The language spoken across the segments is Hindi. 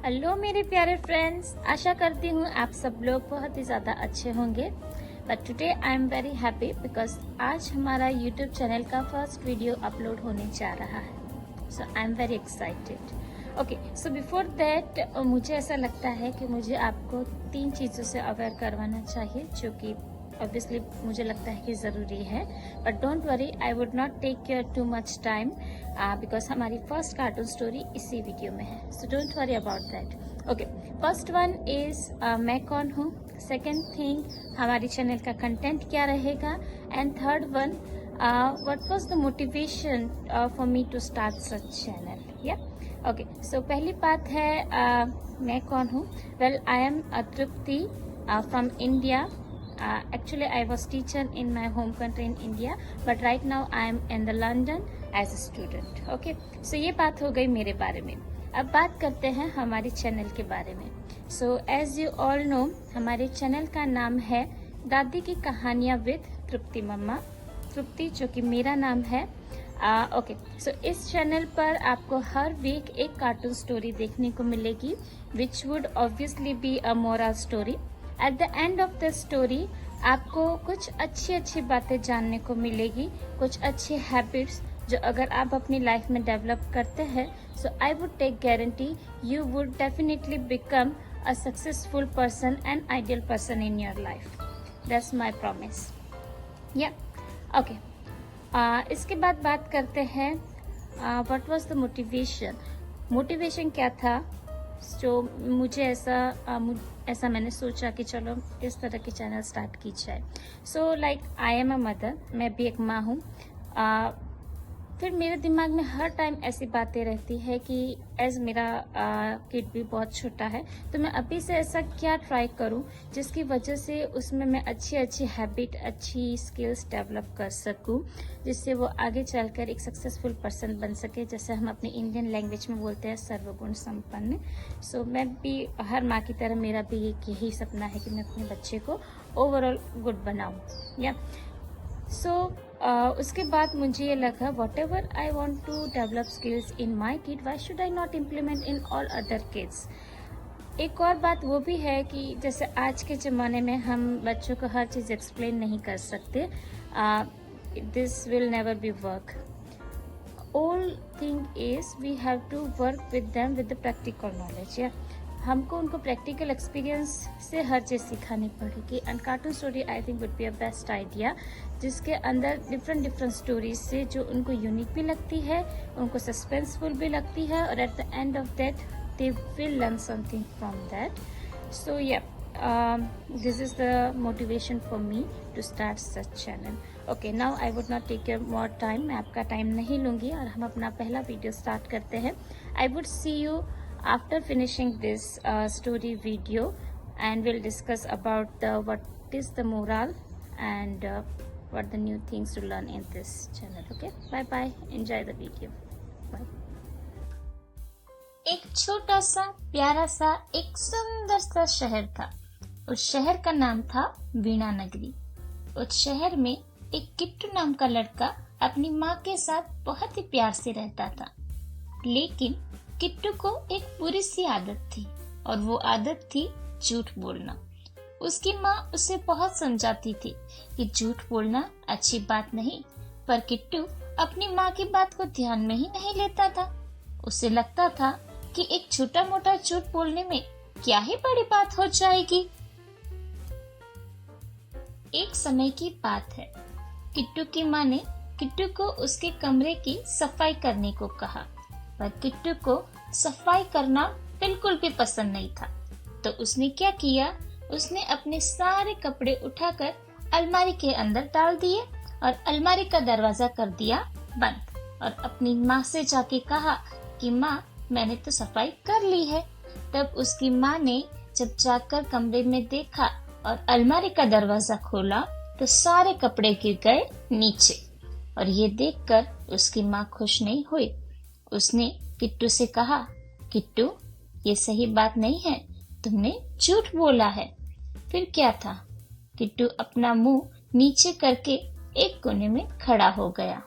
हेलो मेरे प्यारे फ्रेंड्स, आशा करती हूँ आप सब लोग बहुत ही ज़्यादा अच्छे होंगे। But today I am very happy because आज हमारा यूट्यूब चैनल का फर्स्ट वीडियो अपलोड होने जा रहा है। So I am very excited. Okay, so before that मुझे ऐसा लगता है कि मुझे आपको 3 चीज़ों से अवेयर करवाना चाहिए, जो कि ऑब्वियसली मुझे लगता है कि ज़रूरी है। But don't worry, I would not take care too much time because हमारी फर्स्ट कार्टून स्टोरी इसी वीडियो में है। So don't worry about that. Okay, first one is मैं कौन हूँ, सेकेंड थिंग हमारी चैनल का कंटेंट क्या रहेगा, and third one what was the motivation for me to start such channel. या ओके, सो पहली बात है मैं कौन हूँ। Well, I am Tripti from India. Actually, I was teacher in my home country in India, but right now I am in the London as a student. Okay, so ये बात हो गई मेरे बारे में। अब बात करते हैं हमारे चैनल के बारे में। So as you all know, हमारे चैनल का नाम है दादी की कहानियाँ विद तृप्ति मम्मा। तृप्ति जो कि मेरा नाम है। ओके, सो इस चैनल पर आपको हर वीक एक कार्टून स्टोरी देखने को मिलेगी, which would obviously be a moral story. Eight the end of the story आपको कुछ अच्छी अच्छी बातें जानने को मिलेगी, कुछ अच्छे हैबिट्स जो अगर आप अपनी लाइफ में डेवलप करते हैं, so I would take guarantee you would definitely become a successful person and ideal person in your life. That's my promise. Yeah okay, इसके बाद बात करते हैं what was the motivation. Motivation क्या था जो मुझे ऐसा मैंने सोचा कि चलो इस तरह की चैनल स्टार्ट की जाए। So like I am a mother, मैं भी एक माँ हूँ। फिर मेरे दिमाग में हर टाइम ऐसी बातें रहती है कि एज मेरा किड भी बहुत छोटा है, तो मैं अभी से ऐसा क्या ट्राई करूं जिसकी वजह से उसमें मैं अच्छी अच्छी हैबिट, अच्छी स्किल्स डेवलप कर सकूं, जिससे वो आगे चलकर एक सक्सेसफुल पर्सन बन सके, जैसे हम अपने इंडियन लैंग्वेज में बोलते हैं सर्वगुण संपन्न। सो मैं भी हर माँ की तरह मेरा भी यही सपना है कि मैं अपने बच्चे को ओवरऑल गुड बनाऊं। या सो उसके बाद मुझे ये लगा whatever I want to develop skills in my kid, why should I not implement in all other kids. एक और बात वो भी है कि जैसे आज के ज़माने में हम बच्चों को हर चीज़ एक्सप्लेन नहीं कर सकते, this will never be work. all thing is we have to work with them with the practical knowledge। या हमको उनको प्रैक्टिकल एक्सपीरियंस से हर चीज़ सिखानी पड़ेगी। And cartoon story I think would be a best idea, जिसके अंदर डिफरेंट स्टोरीज से जो उनको यूनिक भी लगती है, उनको सस्पेंसफुल भी लगती है, और at the end of that they will learn something from that. So yeah this is the motivation for me to start such channel. Okay, now I would not take your more time, मैं आपका टाइम नहीं लूँगी और हम अपना पहला वीडियो स्टार्ट करते हैं। I would see you after finishing this story video and we'll discuss about the what is the moral and what the new things to learn in this channel. Okay, bye bye, enjoy the video, bye। एक छोटा सा प्यारा सा एक सुंदर सा शहर था। उस शहर का नाम था वीणा नगरी। उस शहर में एक किट्टू नाम का लड़का अपनी माँ के साथ बहुत ही प्यार से रहता था, लेकिन किट्टू को एक बुरी सी आदत थी, और वो आदत थी झूठ बोलना। उसकी माँ उसे बहुत समझाती थी कि झूठ बोलना अच्छी बात नहीं, पर किट्टू अपनी माँ की बात को ध्यान में ही नहीं लेता था। उसे लगता था कि एक छोटा मोटा झूठ बोलने में क्या ही बड़ी बात हो जाएगी। एक समय की बात है, किट्टू की माँ ने किट्टू को उसके कमरे की सफाई करने को कहा, पर किट्टू को सफाई करना बिल्कुल भी पसंद नहीं था। तो उसने क्या किया, उसने अपने सारे कपड़े उठाकर अलमारी के अंदर डाल दिए और अलमारी का दरवाजा कर दिया बंद, और अपनी माँ से जाके कहा कि माँ, मैंने तो सफाई कर ली है। तब उसकी माँ ने जब जाकर कमरे में देखा और अलमारी का दरवाजा खोला तो सारे कपड़े गिर गए नीचे, और ये देखकर उसकी माँ खुश नहीं हुई। उसने किट्टू से कहा, किट्टू, ये सही बात नहीं है, तुमने झूठ बोला है। फिर क्या था, किट्टू अपना मुंह नीचे करके एक कोने में खड़ा हो गया।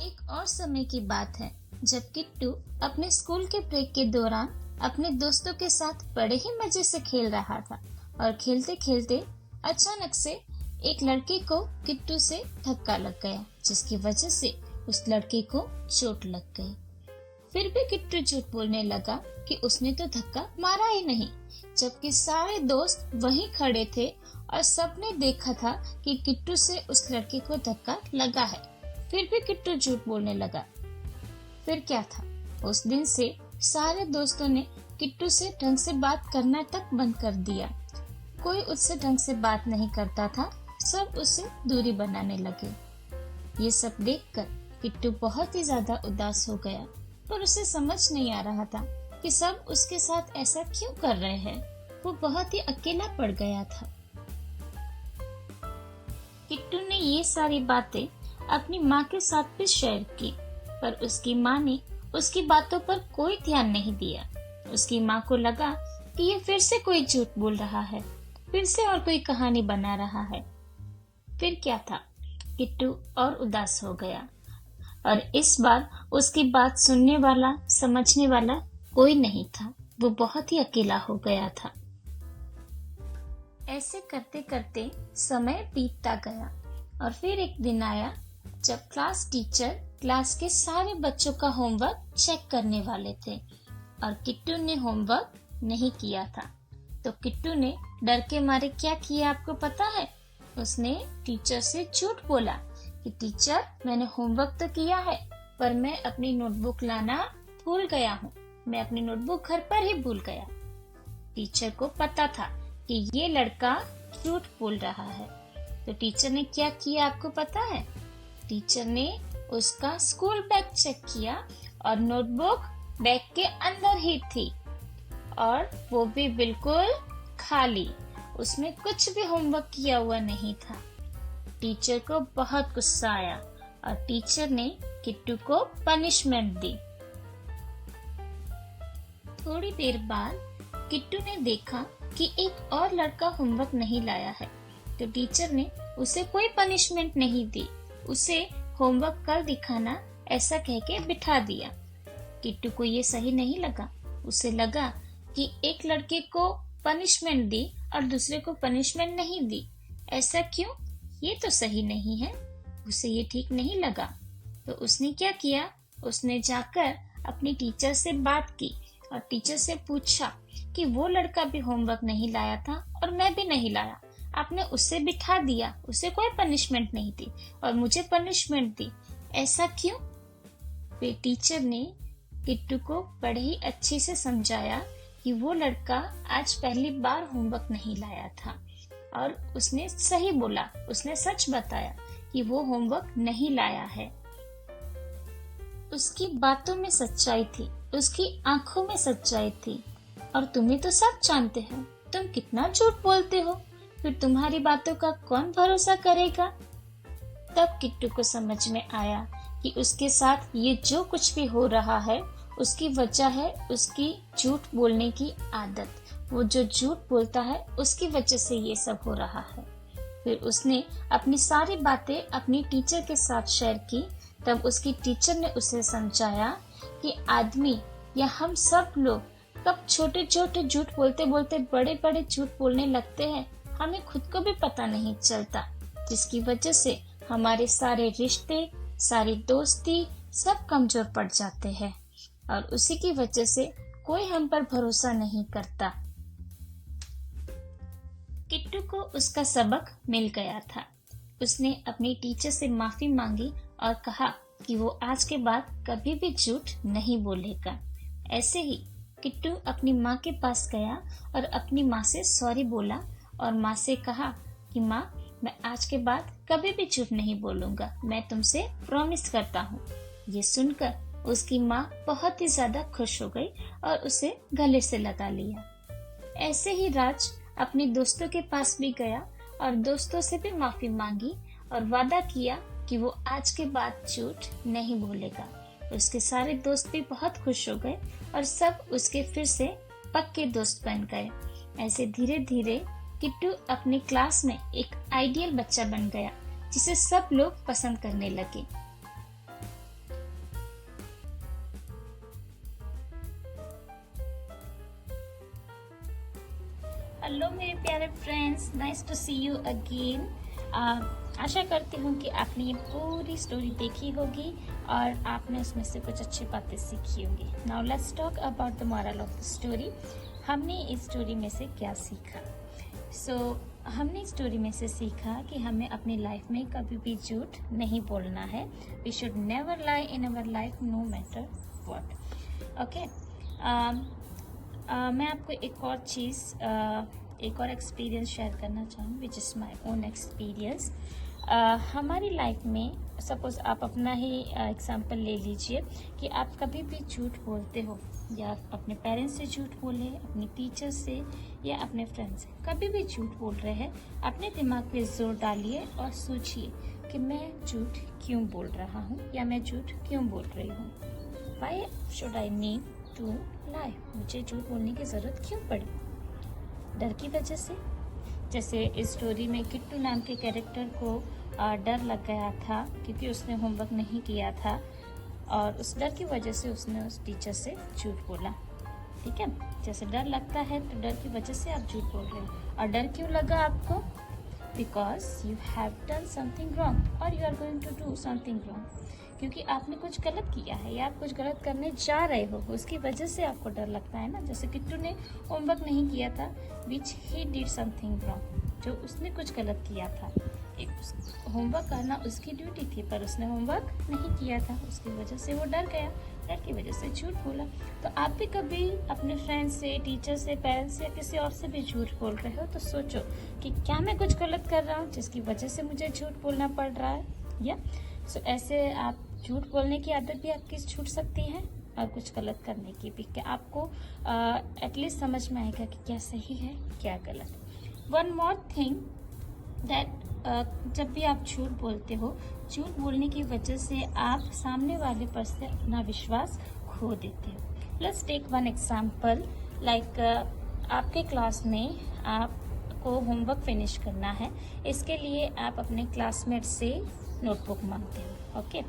एक और समय की बात है, जब किट्टू अपने स्कूल के ब्रेक के दौरान अपने दोस्तों के साथ बड़े ही मजे से खेल रहा था और खेलते खेलते अचानक से एक लड़के को किट्टू से धक्का लग गया, जिसकी वजह से उस लड़के को चोट लग गई। फिर भी किट्टू झूठ बोलने लगा कि उसने तो धक्का मारा ही नहीं, जबकि सारे दोस्त वहीं खड़े थे और सबने देखा था कि किट्टू से उस लड़के को धक्का लगा है। फिर भी किट्टू झूठ बोलने लगा। फिर क्या था, उस दिन से सारे दोस्तों ने किट्टू से ढंग से बात करना तक बंद कर दिया। कोई उससे ढंग से बात नहीं करता था, सब उससे दूरी बनाने लगे। ये सब देखकर किट्टू बहुत ही ज्यादा उदास हो गया, पर उसे समझ नहीं आ रहा था कि सब उसके साथ ऐसा क्यों कर रहे हैं। वो बहुत ही अकेला पड़ गया था। किट्टू ने ये सारी बातें अपनी माँ के साथ भी शेयर की, पर उसकी माँ ने उसकी बातों पर कोई ध्यान नहीं दिया। उसकी माँ को लगा कि ये फिर से कोई झूठ बोल रहा है, फिर से और कोई कहानी बना रहा है। फिर क्या था, किट्टू और उदास हो गया और इस बार उसकी बात सुनने वाला, समझने वाला कोई नहीं था। वो बहुत ही अकेला हो गया था। ऐसे करते करते समय बीतता गया और फिर एक दिन आया जब क्लास टीचर क्लास के सारे बच्चों का होमवर्क चेक करने वाले थे और किट्टू ने होमवर्क नहीं किया था। तो किट्टू ने डर के मारे क्या किया आपको पता है? उसने टीचर से झूठ बोला कि टीचर, मैंने होमवर्क तो किया है, पर मैं अपनी नोटबुक लाना भूल गया हूँ। मैं अपनी नोटबुक घर पर ही भूल गया। टीचर को पता था कि ये लड़का झूठ बोल रहा है। तो टीचर ने क्या किया आपको पता है? टीचर ने उसका स्कूल बैग चेक किया और नोटबुक बैग के अंदर ही थी और वो भी बिल्कुल खाली। उसमें कुछ भी होमवर्क किया हुआ नहीं था। टीचर को बहुत गुस्सा आया और टीचर ने किट्टू को पनिशमेंट दी। थोड़ी देर बाद किट्टू ने देखा कि एक और लड़का होमवर्क नहीं लाया है। तो टीचर ने उसे कोई पनिशमेंट नहीं दी, उसे होमवर्क कल दिखाना ऐसा कह के बिठा दिया। किट्टू को ये सही नहीं लगा। उसे लगा कि एक लड़के को पनिशमेंट दी और दूसरे को पनिशमेंट नहीं दी। ऐसा क्यों? ये तो सही नहीं है। उसे ये ठीक नहीं लगा। तो उसने क्या किया, उसने जाकर अपनी टीचर से बात की और टीचर से पूछा कि वो लड़का भी होमवर्क नहीं लाया था और मैं भी नहीं लाया। आपने उसे बिठा दिया, उसे कोई पनिशमेंट नहीं दी और मुझे पनिशमेंट दी, ऐसा क्यों? फिर टीचर ने किट्टू को बड़े ही अच्छे से समझाया कि वो लड़का आज पहली बार होमवर्क नहीं लाया था और उसने सही बोला, उसने सच बताया कि वो होमवर्क नहीं लाया है। उसकी बातों में सच्चाई थी, उसकी आंखों में सच्चाई थी। और तुम्हें तो सब जानते हैं, तुम कितना झूठ बोलते हो, फिर तुम्हारी बातों का कौन भरोसा करेगा? तब किट्टू को समझ में आया कि उसके साथ ये जो कुछ भी हो रहा है उसकी वजह है उसकी झूठ बोलने की आदत। वो जो झूठ बोलता है उसकी वजह से ये सब हो रहा है। फिर उसने अपनी सारी बातें अपनी टीचर के साथ शेयर की। तब उसकी टीचर ने उसे समझाया कि आदमी या हम सब लोग कब छोटे छोटे झूठ बोलते बोलते बड़े बड़े झूठ बोलने लगते हैं, हमें खुद को भी पता नहीं चलता, जिसकी वजह से हमारे सारे रिश्ते, सारी दोस्ती सब कमजोर पड़ जाते हैं और उसी की वजह से कोई हम पर भरोसा नहीं करता। किट्टू को उसका सबक मिल गया था। उसने अपनी टीचर से माफी मांगी और कहा कि वो आज के बाद कभी भी झूठ नहीं बोलेगा। ऐसे ही किट्टू अपनी माँ के पास गया और अपनी माँ से सॉरी बोला और माँ से कहा कि माँ, मैं आज के बाद कभी भी झूठ नहीं बोलूंगा, मैं तुमसे प्रॉमिस करता हूँ। ये सुनकर उसकी माँ बहुत ही ज्यादा खुश हो गई और उसे गले से लगा लिया। ऐसे ही राज अपने दोस्तों के पास भी गया और दोस्तों से भी माफी मांगी और वादा किया कि वो आज के बाद झूठ नहीं बोलेगा। उसके सारे दोस्त भी बहुत खुश हो गए और सब उसके फिर से पक्के दोस्त बन गए। ऐसे धीरे धीरे किट्टू अपनी क्लास में एक आइडियल बच्चा बन गया, जिसे सब लोग पसंद करने लगे। हेलो मेरे प्यारे friends, nice to see you again. आशा करती हूँ कि आपने ये पूरी स्टोरी देखी होगी और आपने उसमें से कुछ अच्छी बातें सीखी होंगी। Now let's talk about the moral of the story. हमने इस स्टोरी में से क्या सीखा? हमने इस स्टोरी में से सीखा कि हमें अपनी लाइफ में कभी भी झूठ नहीं बोलना है। We should never lie in our life, no matter what. Okay, मैं आपको एक और एक्सपीरियंस शेयर करना चाहूँ, which is my own experience. हमारी लाइफ में सपोज आप अपना ही एग्जांपल ले लीजिए कि आप कभी भी झूठ बोलते हो, या अपने पेरेंट्स से झूठ बोले, अपने टीचर से या अपने फ्रेंड से, कभी भी झूठ बोल रहे हैं, अपने दिमाग पे जोर डालिए और सोचिए कि मैं झूठ क्यों बोल रहा हूँ या मैं झूठ क्यों बोल रही हूँ। Why should I need to lie? मुझे झूठ बोलने की ज़रूरत क्यों पड़ी? डर की वजह से। जैसे इस स्टोरी में किट्टू नाम के कैरेक्टर को डर लग गया था क्योंकि उसने होमवर्क नहीं किया था, और उस डर की वजह से उसने उस टीचर से झूठ बोला। ठीक है, जैसे डर लगता है तो डर की वजह से आप झूठ बोल रहे हो। और डर क्यों लगा आपको? Because you have done something wrong और you are going to do something wrong. क्योंकि आपने कुछ गलत किया है या आप कुछ गलत करने जा रहे हो, उसकी वजह से आपको डर लगता है ना। जैसे किट्टू ने होमवर्क नहीं किया था, विच ही डिड समथिंग रॉन्ग, जो उसने कुछ गलत किया था। होमवर्क करना उसकी ड्यूटी थी पर उसने होमवर्क नहीं किया था, उसकी वजह से वो डर गया, डर की वजह से झूठ बोला। तो आप भी कभी अपने फ्रेंड से, टीचर से, पेरेंट्स से, किसी और से भी झूठ बोल रहे हो तो सोचो कि क्या मैं कुछ गलत कर रहा हूँ जिसकी वजह से मुझे झूठ बोलना पड़ रहा है। या ऐसे आप झूठ बोलने की आदत भी आपकी छूट सकती है और कुछ गलत करने की भी, कि आपको एटलीस्ट समझ में आएगा कि क्या सही है क्या गलत। वन मोर थिंग दैट जब भी आप झूठ बोलते हो, झूठ बोलने की वजह से आप सामने वाले पर से अपना विश्वास खो देते हो। Let's take one example, like आपके क्लास में आपको होमवर्क फिनिश करना है, इसके लिए आप अपने क्लासमेट से नोटबुक मांगते हो। ओके,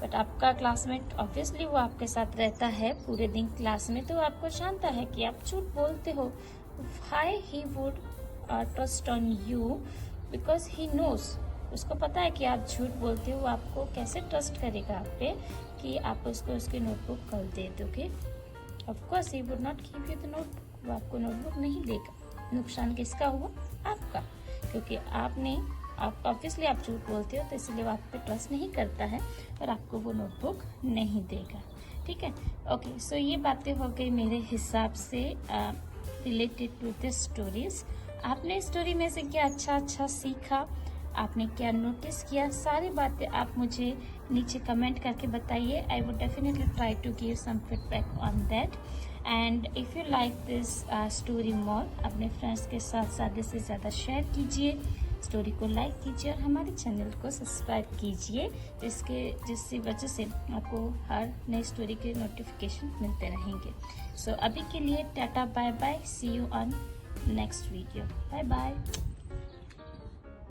बट आपका क्लासमेट ऑब्वियसली वो आपके साथ रहता है पूरे दिन क्लास में, तो आपको जानता है कि आप झूठ बोलते हो। How he would trust on you because he knows, उसको पता है कि आप झूठ बोलते हो, आपको कैसे ट्रस्ट करेगा आप पे कि आप उसको उसकी नोटबुक कल दे दोगे। Of course he would not give you the notebook, वो आपको नोटबुक नहीं देगा। नुकसान किसका हुआ? आपका, क्योंकि आप ऑब्वियसली आप झूठ बोलते हो तो इसलिए वो आप पे ट्रस्ट नहीं करता है और आपको वो नोटबुक नहीं देगा। ठीक है, ओके, सो ये बातें हो गई मेरे हिसाब से रिलेटेड टू दिस स्टोरीज। आपने स्टोरी में से क्या अच्छा सीखा, आपने क्या नोटिस किया, सारी बातें आप मुझे नीचे कमेंट करके बताइए। I would definitely try to give some feedback on that. And if you like this story more, अपने फ्रेंड्स के साथ ज़्यादा से ज़्यादा शेयर कीजिए, स्टोरी को लाइक कीजिए और हमारे चैनल को सब्सक्राइब कीजिए, जिसकी वजह से आपको हर नई स्टोरी के नोटिफिकेशन मिलते रहेंगे। सो अभी के लिए tata, bye bye, see you on next video, bye bye.